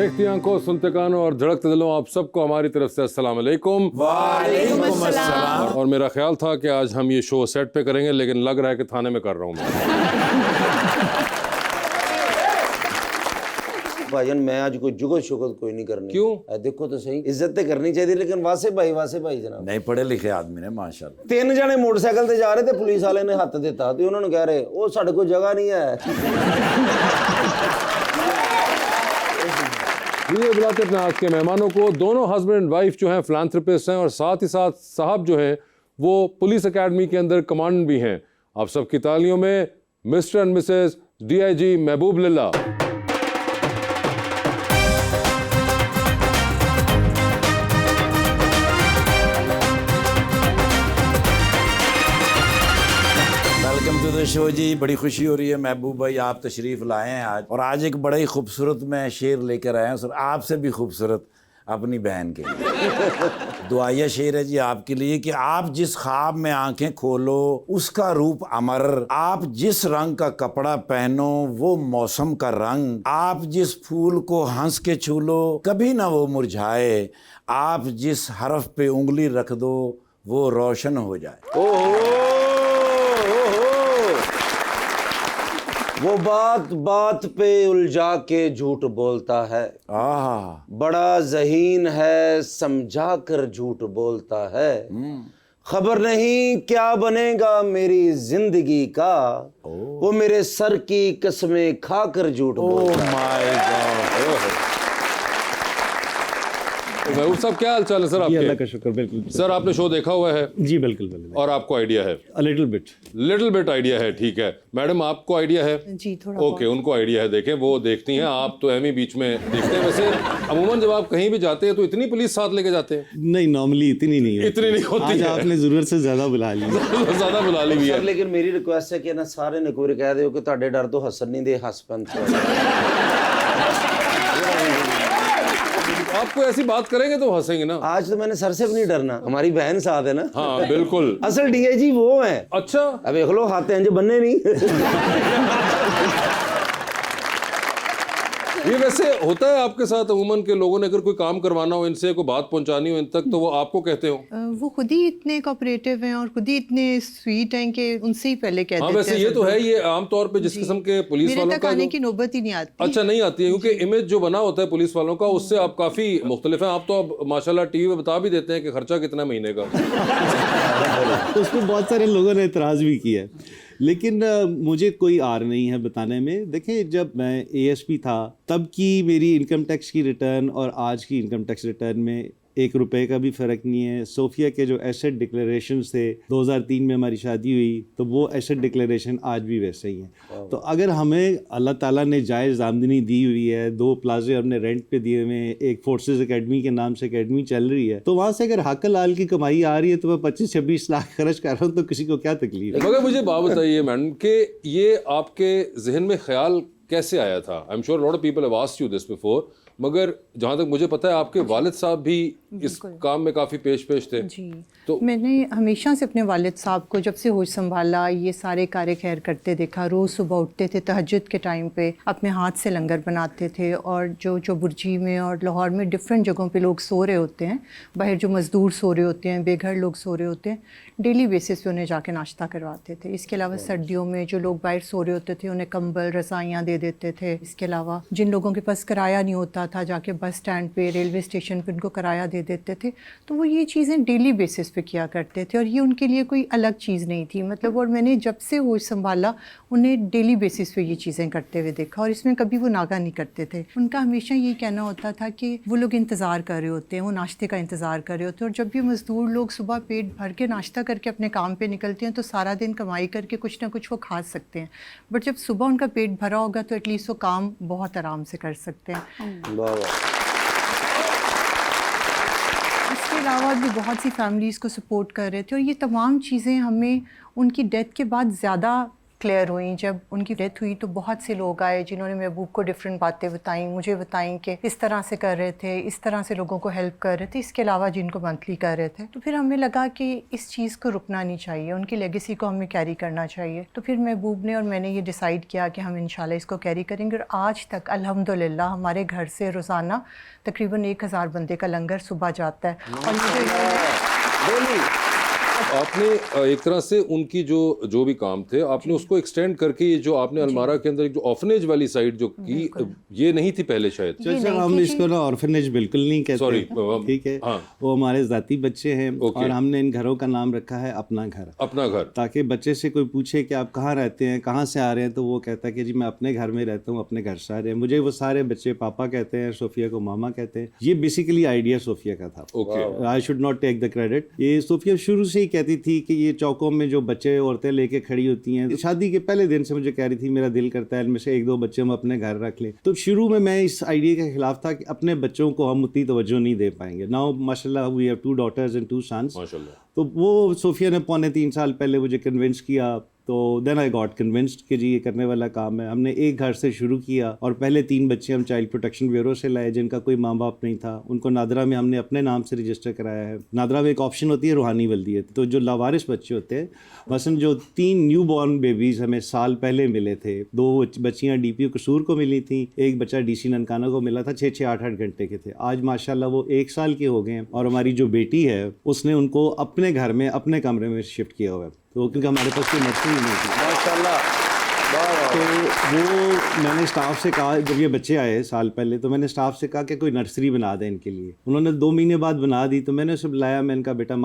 देखती आंखों, सुनते कानों और धड़कते दिलों, आप सबको हमारी तरफ से अस्सलाम वालेकुम। वालेकुम अस्सलाम। और मेरा ख्याल था कि आज हम ये शो सेट पे करेंगे, लेकिन लग रहा है कि थाने में कर रहा हूँ मैं। भाईजान मैं आज कोई जुगत शुगत कोई नहीं करनी। क्यों? देखो तो सही, इज्जत तो करनी चाहिए, लेकिन वासे भाई जनाब नहीं पढ़े लिखे आदमी ने माशाल्लाह। 3 जने मोटरसाइकिल से जा रहे थे, पुलिस वाले ने हाथ देता तो उन्होंने कह रहे वो साढ़े को जगह नहीं है। ये बुलाते अपने आज के मेहमानों को। दोनों हस्बैंड एंड वाइफ जो हैं फिलैंथ्रोपिस्ट हैं और साथ ही साथ साहब जो हैं वो पुलिस एकेडमी के अंदर कमांडेंट भी हैं। आप सबकी तालियों में mister and Mrs DIG Mehboob Leela. Welcome to the show जी। बड़ी खुशी हो रही है महबूब भाई, आप तशरीफ़ लाए हैं आज, और आज एक बड़ा ही खूबसूरत मैं शेर लेकर आया हूँ सर, आपसे भी खूबसूरत अपनी बहन के लिए। दुआया शेर है जी आपके लिए कि आप जिस ख्वाब में आंखें खोलो उसका रूप अमर, आप जिस रंग का कपड़ा पहनो वो मौसम का रंग, आप जिस फूल को हंस के छू लो कभी ना वो मुरझाए, आप जिस हरफ पे उंगली रख दो वो रोशन हो जाए। वो बात बात पे उलझा के झूठ बोलता है, बड़ा ज़हीन है समझा कर झूठ बोलता है, खबर नहीं क्या बनेगा मेरी जिंदगी का, वो मेरे सर की कसमें खाकर झूठ बोलता है। My God. महबूब साहब क्या हाल चाल है सर आपके? अल्लाह का शुक्र। बिल्कुल सर आपने शो देखा हुआ है? जी बिल्कुल बिल्कुल। और आपको आइडिया है? लिटिल बिट आइडिया है, ठीक है। मैडम आपको आइडिया है? जी थोड़ा ओके, उनको आइडिया है, देखें वो देखती हैं, आप तो एम ही बीच में देखते हैं। वैसे अमूमन जब आप कहीं भी जाते हैं तो इतनी पुलिस साथ लेके जाते हैं? नहीं, नॉर्मली इतनी नहीं होती। इतनी नहीं होती आज है। आपने जरूरत से ज्यादा बुला ली। ज्यादा बुला ली सर है। लेकिन मेरी रिक्वेस्ट है कि ना सारे ने कोई कह दो कि ਤੁਹਾਡੇ डर तो हसन नहीं दे हसपन। आपको ऐसी बात करेंगे तो हंसेंगे ना। आज तो मैंने सर से भी नहीं डरना, हमारी बहन साथ है ना। हाँ बिल्कुल। असल DIG वो है। अच्छा, अब देख लो हाथ हैं जो बनने नहीं। ये वैसे होता है आपके साथ अमूमन के लोगों ने अगर कोई काम करवाना हो इनसे, कोई बात पहुंचानी हो इन तक, तो वो आपको कहते हो? वो खुद ही इतने कोऑपरेटिव हैं और खुद ही इतने स्वीट हैं कि उनसे ही पहले कहते हैं। हाँ वैसे ये तो है, ये आमतौर पे जिस किस्म के पुलिस वालों का आने की नौबत ही नहीं आती। अच्छा नहीं आती है, क्योंकि इमेज जो बना होता है पुलिस वालों का उससे आप काफी मुख्तलिफ हैं। आप तो अब माशाल्लाह टीवी में बता भी देते हैं कि खर्चा कितना महीने का। उस पर बहुत सारे लोगों ने एतराज़ भी किया है, लेकिन मुझे कोई आर नहीं है बताने में। देखिए जब मैं ASP था तब की मेरी इनकम टैक्स की रिटर्न और आज की इनकम टैक्स रिटर्न में 1 रुपए का भी फ़र्क नहीं है। सोफिया के जो एसेट डिक्लेरेशंस थे 2003 में हमारी शादी हुई तो वो एसेट डिक्लेरेशन आज भी वैसे ही हैं। तो अगर हमें अल्लाह ताला ने जायज़ आमदनी दी हुई है, 2 प्लाजे हमने रेंट पे दिए हुए हैं, एक फोर्सेस एकेडमी के नाम से एकेडमी चल रही है, तो वहाँ से अगर हक लाल की कमाई आ रही है तो मैं 25-26 लाख खर्च कर रहा हूँ तो किसी को क्या तकलीफ है। मगर मुझे बात बताइए मैडम कि ये आपके जहन में ख्याल कैसे आया था? I am sure lot of people have asked you this before, मगर जहाँ तक मुझे पता है आपके वालिद साहब भी इस काम में काफ़ी पेश थे। जी तो मैंने हमेशा से अपने वालिद साहब को जब से होश संभाला ये सारे कार्य खैर करते देखा। रोज़ सुबह उठते थे तहज्जुद के टाइम पे, अपने हाथ से लंगर बनाते थे, और जो बुर्जी में और लाहौर में डिफरेंट जगहों पे लोग सो रहे होते हैं, बाहर जो मज़दूर सो रहे होते हैं, बेघर लोग सो रहे होते हैं, डेली बेसिस पे उन्हें जाके नाश्ता करवाते थे। इसके अलावा सर्दियों में जो लोग बाहर सो रहे होते थे उन्हें कंबल रज़ाइयाँ दे देते थे। इसके अलावा जिन लोगों के पास किराया नहीं होता था जाके बस स्टैंड पे, रेलवे स्टेशन पे उनको किराया दे देते थे। तो वो ये चीज़ें डेली बेसिस पे किया करते थे और ये उनके लिए कोई अलग चीज़ नहीं थी मतलब। और मैंने जब से होश संभाला उन्हें डेली बेसिस पे ये चीज़ें करते हुए देखा और इसमें कभी वो नागा नहीं करते थे। उनका हमेशा ये कहना होता था कि वो लोग इंतज़ार कर रहे होते हैं, वो नाश्ते का इंतज़ार कर रहे होते हैं, और जब भी मज़दूर लोग सुबह पेट भर के नाश्ता करके अपने काम पे निकलते हैं तो सारा दिन कमाई करके कुछ ना कुछ वो खा सकते हैं, बट जब सुबह उनका पेट भरा होगा तो एटलीस्ट वो काम बहुत आराम से कर सकते हैं। इसके अलावा भी बहुत सी फैमिलीज़ को सपोर्ट कर रहे थे और ये तमाम चीज़ें हमें उनकी डेथ के बाद ज़्यादा क्लियर हुई। जब उनकी डेथ हुई तो बहुत से लोग आए जिन्होंने महबूब को डिफरेंट बातें बताई, मुझे बताई कि इस तरह से कर रहे थे, इस तरह से लोगों को हेल्प कर रहे थे, इसके अलावा जिनको मंथली कर रहे थे। तो फिर हमें लगा कि इस चीज़ को रुकना नहीं चाहिए, उनकी लेगेसी को हमें कैरी करना चाहिए। तो फिर महबूब ने और मैंने ये डिसाइड किया कि हम इंशाल्लाह इसको कैरी करेंगे। और आज तक अल्हम्दुलिल्लाह हमारे घर से रोज़ाना तकरीबन 1000 बंदे का लंगर सुबह जाता है। और मुझे आपने एक तरह से उनकी जो भी काम थे आपने उसको एक्सटेंड करके ये जो आपने अलमारा के अंदर एक जो ऑर्फनेज वाली साइड जो की, ये नहीं थी पहले शायद। सर हम इसको ना ऑर्फनेज बिल्कुल नहीं कहते। सॉरी, ठीक है। हाँ। वो हमारे ज़ाती बच्चे हैं और हमने इन घरों का नाम रखा है अपना घर। अपना घर, ताकि बच्चे से कोई पूछे कि आप कहाँ रहते हैं, कहाँ से आ रहे हैं, तो वो कहता है कि जी मैं अपने घर में रहता हूँ, अपने घर से आ रहे हैं। मुझे वो सारे बच्चे पापा कहते हैं, सोफिया को मामा कहते हैं। ये बेसिकली आइडिया सोफिया का था। Okay. I should not take the credit. ये सोफिया शुरू से ही कहती थी कि ये चौकों में जो बच्चे औरतें लेके खड़ी होती हैं, शादी के पहले दिन से मुझे कह रही थी मेरा दिल करता है इनमें से 1-2 बच्चे हम अपने घर रख लें। तो शुरू में मैं इस आइडिया के खिलाफ था कि अपने बच्चों को हम उतनी तवज्जो नहीं दे पाएंगे। नाउ माशाल्लाह we have 2 daughters and 2 sons। माशाल्लाह। तो वो सोफिया ने 3.25 साल पहले मुझे कन्विंस किया। तो देन आई गॉट कन्विंस्ड कि जी ये करने वाला काम है। हमने एक घर से शुरू किया और पहले 3 बच्चे हम चाइल्ड प्रोटेक्शन ब्यूरो से लाए जिनका कोई माँ बाप नहीं था। उनको नादरा में हमने अपने नाम से रजिस्टर कराया है। नादरा में एक ऑप्शन होती है रूहानी वल्दियत। तो जो लावारिस बच्चे होते हैं, मसलन जो 3 न्यू बॉर्न बेबीज़ हमें साल पहले मिले थे, 2 बच्चियाँ DPO कसूर को मिली थी, एक बच्चा DC ननकाना को मिला था, 6-6 8-8 घंटे के थे। आज माशाल्लाह वो 1 साल के हो गए हैं और हमारी जो बेटी है उसने उनको अपने घर में अपने कमरे में शिफ्ट किया हुआ है। तो क्योंकि हमारे पास कोई नर्सरी नहीं थी माशाल्लाह। तो वो मैंने स्टाफ से कहा, जब ये बच्चे आए साल पहले, तो मैंने स्टाफ से कहा कि कोई नर्सरी बना दें इनके लिए। उन्होंने 2 महीने बाद बना दी। तो मैंने उसे बुलाया, मैंने कहा बेटा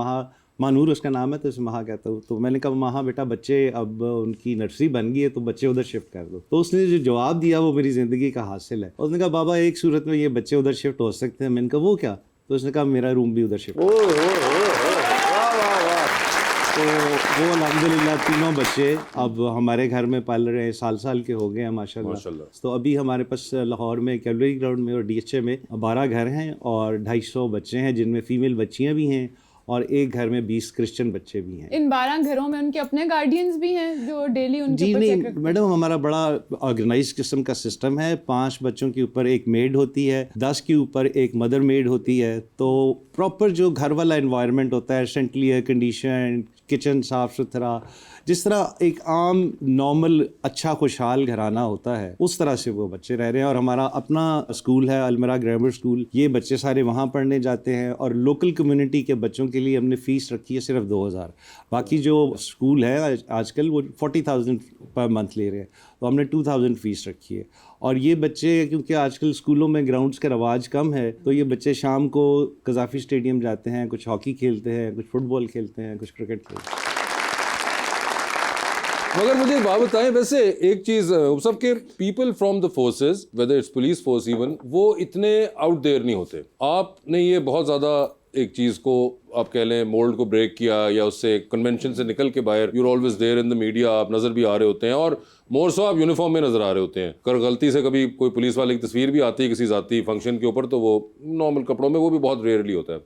मानूर उसका नाम है तो उसे महा कहता हूँ। तो मैंने कहा महा बेटा बच्चे अब उनकी नर्सरी बन गई है तो बच्चे उधर शिफ्ट कर दो। तो उसने जो जवाब दिया वो मेरी ज़िंदगी का हासिल है। उसने कहा बाबा एक सूरत में ये बच्चे उधर शिफ्ट हो सकते हैं। मैंने कहा वो क्या? तो उसने कहा मेरा रूम भी उधर शिफ्ट। तो वो अल्हम्दुलिल्लाह 3 बच्चे अब हमारे घर में पाल रहे हैं, साल के हो गए हैं माशाल्लाह। तो अभी हमारे पास लाहौर में कैवलरी ग्राउंड में और DHA में 12 घर हैं और 250 बच्चे हैं जिनमें फ़ीमेल बच्चियाँ भी हैं और एक घर में 20 क्रिश्चियन बच्चे भी हैं। इन 12 घरों में उनके अपने गार्डियंस भी हैं जो डेली उनके ऊपर चेक रखते हैं? मैडम हमारा बड़ा ऑर्गेनाइज किस्म का सिस्टम है। 5 बच्चों के ऊपर एक मेड होती है, 10 के ऊपर एक मदर मेड होती है। तो प्रॉपर जो घर वाला एनवायरनमेंट होता है, सेंट्रली एयर कंडीशन, किचन साफ़ सुथरा, जिस तरह एक आम नॉर्मल अच्छा खुशहाल घराना होता है उस तरह से वो बच्चे रह रहे हैं। और हमारा अपना स्कूल है अलमरा ग्रामर स्कूल, ये बच्चे सारे वहाँ पढ़ने जाते हैं। और लोकल कम्युनिटी के बच्चों के लिए हमने फ़ीस रखी है सिर्फ 2000। बाकी जो स्कूल है आजकल वो 40,000 पर मंथ ले रहे हैं, तो हमने 2000 फ़ीस रखी है। और ये बच्चे क्योंकि आजकल स्कूलों में ग्राउंड्स का रवाज कम है, तो ये बच्चे शाम को कज़ाफ़ी स्टेडियम जाते हैं, कुछ हॉकी खेलते हैं, कुछ फुटबॉल खेलते हैं, कुछ क्रिकेट खेलते हैं। मगर मुझे एक बात बताएं, वैसे एक चीज़ सबके people from the forces, whether it's police force even, वो इतने आउट देयर नहीं होते। आपने ये बहुत ज़्यादा एक चीज़ को आप कह लें मोल्ड को ब्रेक किया या उससे कन्वेंशन से निकल के बाहर, you are always there in the media, आप नज़र भी आ रहे होते हैं और मोर सो आप यूनिफॉर्म में नज़र आ रहे होते हैं। अगर गलती से कभी कोई पुलिस वाले की तस्वीर भी आती है किसी ज़ाती फंक्शन के ऊपर तो वो नॉर्मल कपड़ों में, वो भी बहुत रेयरली होता है।